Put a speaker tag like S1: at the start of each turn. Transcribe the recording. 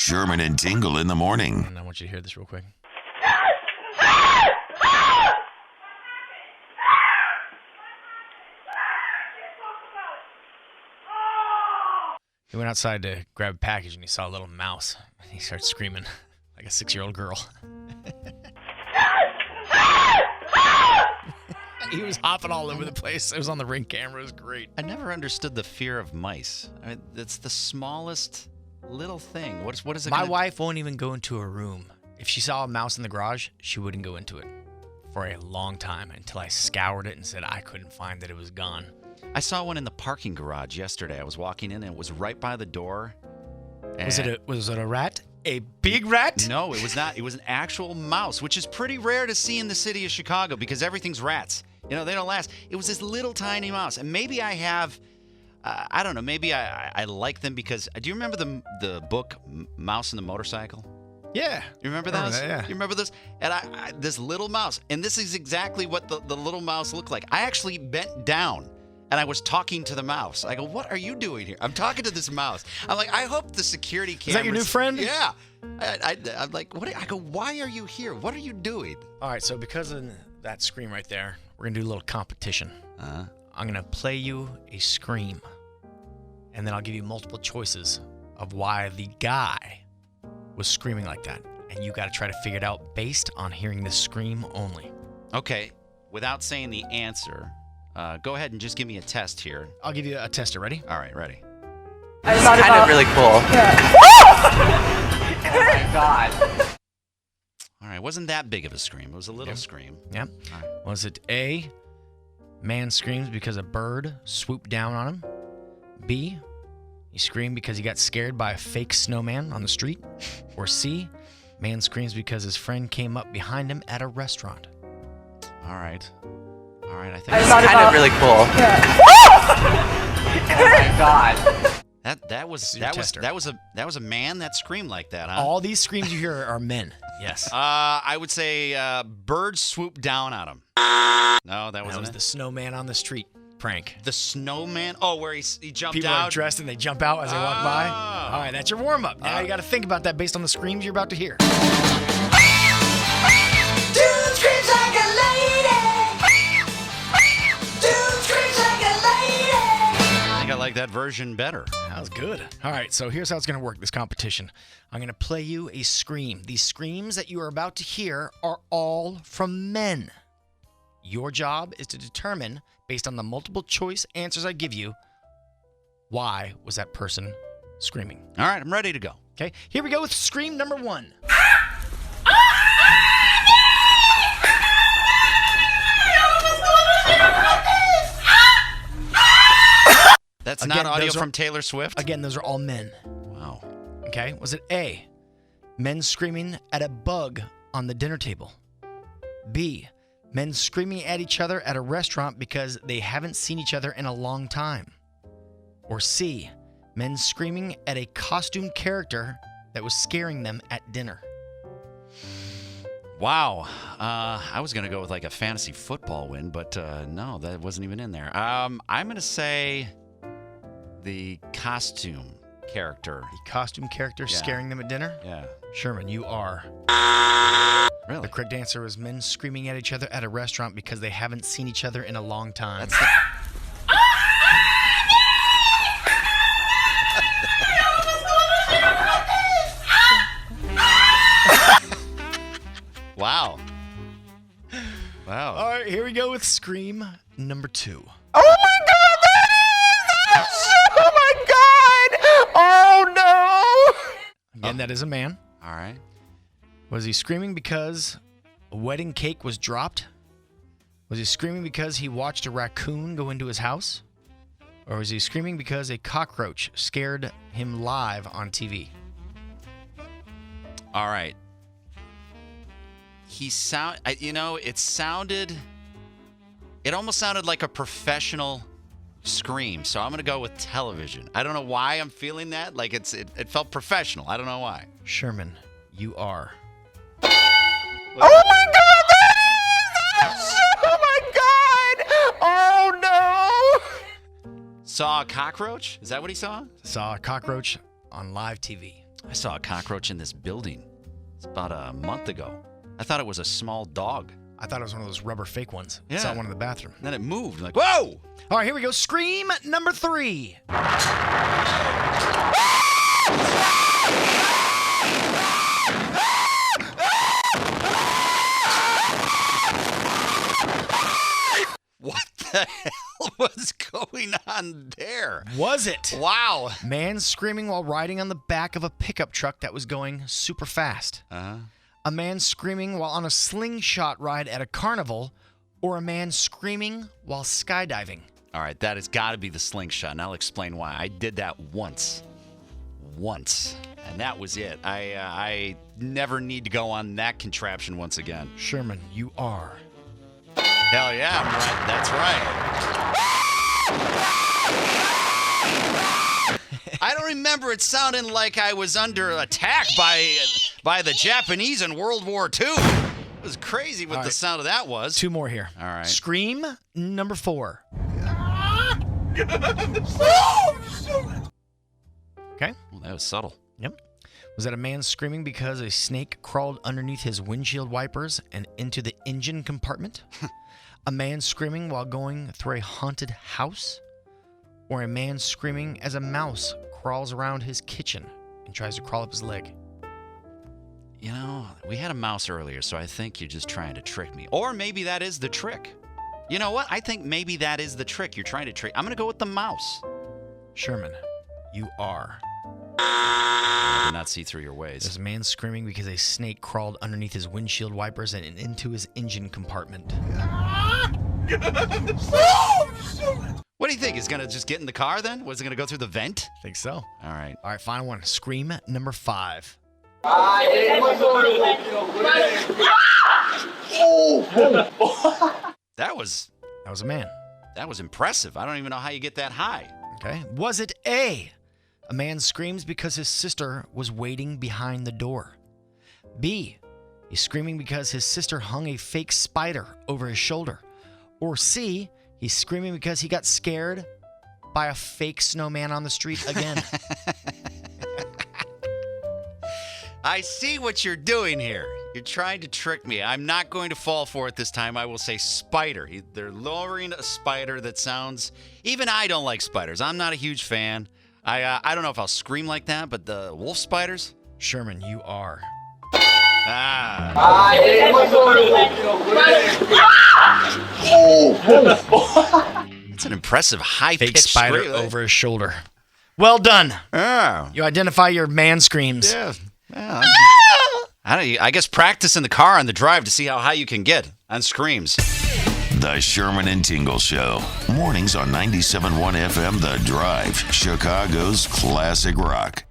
S1: Sherman and Tingle in the morning.
S2: And I want you to hear this real quick. He went outside to grab a package and he saw a little mouse. And he started screaming like a 6-year-old girl. He was hopping all over the place. It was on the Ring camera. It was great.
S3: I never understood the fear of mice. I mean, it's the smallest little thing. What is it?
S2: My wife won't even go into a room. If she saw a mouse in the garage, she wouldn't go into it for a long time until I scoured it and said I couldn't find that it was gone.
S3: I saw one in the parking garage yesterday. I was walking in and it was right by the door.
S2: Was it a rat? A big rat?
S3: No, it was not. It was an actual mouse, which is pretty rare to see in the city of Chicago because everything's rats. You know, they don't last. It was this little tiny mouse. And maybe I have, I don't know, maybe I like them because, do you remember the book Mouse and the Motorcycle?
S2: Yeah.
S3: You remember those?
S2: Yeah.
S3: You remember this? And I this little mouse, and this is exactly what the little mouse looked like. I actually bent down. And I was talking to the mouse. I go, what are you doing here? I'm talking to this mouse. I'm like, I hope the security cameras.
S2: Is that your new friend?
S3: Yeah. I'm like, what? I go, why are you here? What are you doing?
S2: All right, so because of that scream right there, we're going to do a little competition. I'm going to play you a scream. And then I'll give you multiple choices of why the guy was screaming like that. And you got to try to figure it out based on hearing this scream only.
S3: Okay. Without saying the answer, go ahead and just give me a test here.
S2: I'll give you a tester. Ready?
S3: All right, ready.
S4: It's kind of really cool.
S5: Yeah.
S4: Oh my god.
S3: All right, wasn't that big of a scream. It was a little scream.
S2: Yep.
S3: All right.
S2: Was it A, man screams because a bird swooped down on him? B, he screamed because he got scared by a fake snowman on the street? Or C, man screams because his friend came up behind him at a restaurant?
S3: All right. All right, I think
S4: It's kind of really cool.
S5: Yeah.
S4: Oh my god.
S3: that was a man that screamed like that, huh?
S2: All these screams you hear are men. Yes.
S3: I would say bird swooped down on him. No, that
S2: was
S3: wasn't
S2: the
S3: it.
S2: snowman on the street prank.
S3: The snowman? Oh, where he jumped
S2: People
S3: out?
S2: are dressed and they jump out as they walk by. All right, that's your warm-up. Now you got to think about that based on the screams you're about to hear.
S6: Dude screams like a lady. Dude screams like a lady.
S3: I think I like that version better.
S2: That was good. All right, so here's how it's going to work, this competition. I'm going to play you a scream. These screams that you are about to hear are all from men. Your job is to determine, based on the multiple choice answers I give you, why was that person screaming.
S3: All right, I'm ready to go.
S2: Okay, here we go with scream number 1.
S3: That's
S2: Again,
S3: not audio
S2: those are-
S3: from Taylor Swift?
S2: Again, those are all men.
S3: Wow.
S2: Okay, was it A, men screaming at a bug on the dinner table? B, men screaming at each other at a restaurant because they haven't seen each other in a long time? Or C, men screaming at a costume character that was scaring them at dinner?
S3: Wow. I was going to go with like a fantasy football win, but no, that wasn't even in there. I'm going to say the costume character.
S2: The costume character scaring them at dinner?
S3: Yeah.
S2: Sherman, you are.
S3: Really?
S2: The correct answer was men screaming at each other at a restaurant because they haven't seen each other in a long time.
S3: That's the... Wow. Wow.
S2: All right, here we go with scream number 2.
S5: Oh my god! Oh my god! Oh no!
S2: Again, that is a man.
S3: All right.
S2: Was he screaming because a wedding cake was dropped? Was he screaming because he watched a raccoon go into his house? Or was he screaming because a cockroach scared him live on TV?
S3: All right. It almost sounded like a professional scream. So I'm going to go with television. I don't know why I'm feeling that. Like it felt professional. I don't know why.
S2: Sherman, you are.
S5: Oh my god! Oh my god! Oh no!
S3: Saw a cockroach? Is that what he saw?
S2: Saw a cockroach on live TV.
S3: I saw a cockroach in this building. It's about a month ago. I thought it was a small dog.
S2: I thought it was one of those rubber fake ones.
S3: Yeah.
S2: Saw one in the bathroom.
S3: And then it moved. Like, whoa!
S2: All right, here we go. Scream number 3.
S3: What the hell was going on there?
S2: Was it?
S3: Wow.
S2: Man screaming while riding on the back of a pickup truck that was going super fast.
S3: Uh-huh.
S2: A man screaming while on a slingshot ride at a carnival, or a man screaming while skydiving.
S3: All right, that has got to be the slingshot, and I'll explain why. I did that once, and that was it. I never need to go on that contraption once again.
S2: Sherman, you are.
S3: Hell yeah, I'm right. That's right. I don't remember it sounding like I was under attack by the Japanese in World War II. It was crazy what the sound of that was.
S2: 2 more here.
S3: All right.
S2: Scream number 4. Okay.
S3: Well, that was subtle.
S2: Yep. Was that a man screaming because a snake crawled underneath his windshield wipers and into the engine compartment? A man screaming while going through a haunted house? Or a man screaming as a mouse crawls around his kitchen and tries to crawl up his leg?
S3: You know, we had a mouse earlier, so I think you're just trying to trick me. Or maybe that is the trick. You know what? I think maybe that is the trick. You're trying to trick. I'm going to go with the mouse.
S2: Sherman, you are.
S3: I did not see through your ways.
S2: There's a man screaming because a snake crawled underneath his windshield wipers and into his engine compartment.
S3: What do you think? Is it going to just get in the car then? Was it going to go through the vent?
S2: I think so.
S3: All right.
S2: All right, final one. Scream number 5.
S3: That was
S2: That was a man.
S3: impressive. I don't even know how you get that high.
S2: Okay. Was it A, a man screams because his sister was waiting behind the door? B, he's screaming because his sister hung a fake spider over his shoulder? Or C, he's screaming because he got scared by a fake snowman on the street again?
S3: I see what you're doing here. You're trying to trick me. I'm not going to fall for it this time. I will say spider. They're lowering a spider that sounds... Even I don't like spiders. I'm not a huge fan. I don't know if I'll scream like that, but the wolf spiders?
S2: Sherman, you are.
S3: It's an impressive high-pitched
S2: Fake spider
S3: scream.
S2: over his shoulder. Well done.
S3: Oh.
S2: You identify your man screams.
S3: Yeah. I guess practice in the car on the drive to see how high you can get on screams.
S1: The Sherman and Tingle Show. Mornings on 97.1 FM The Drive, Chicago's classic rock.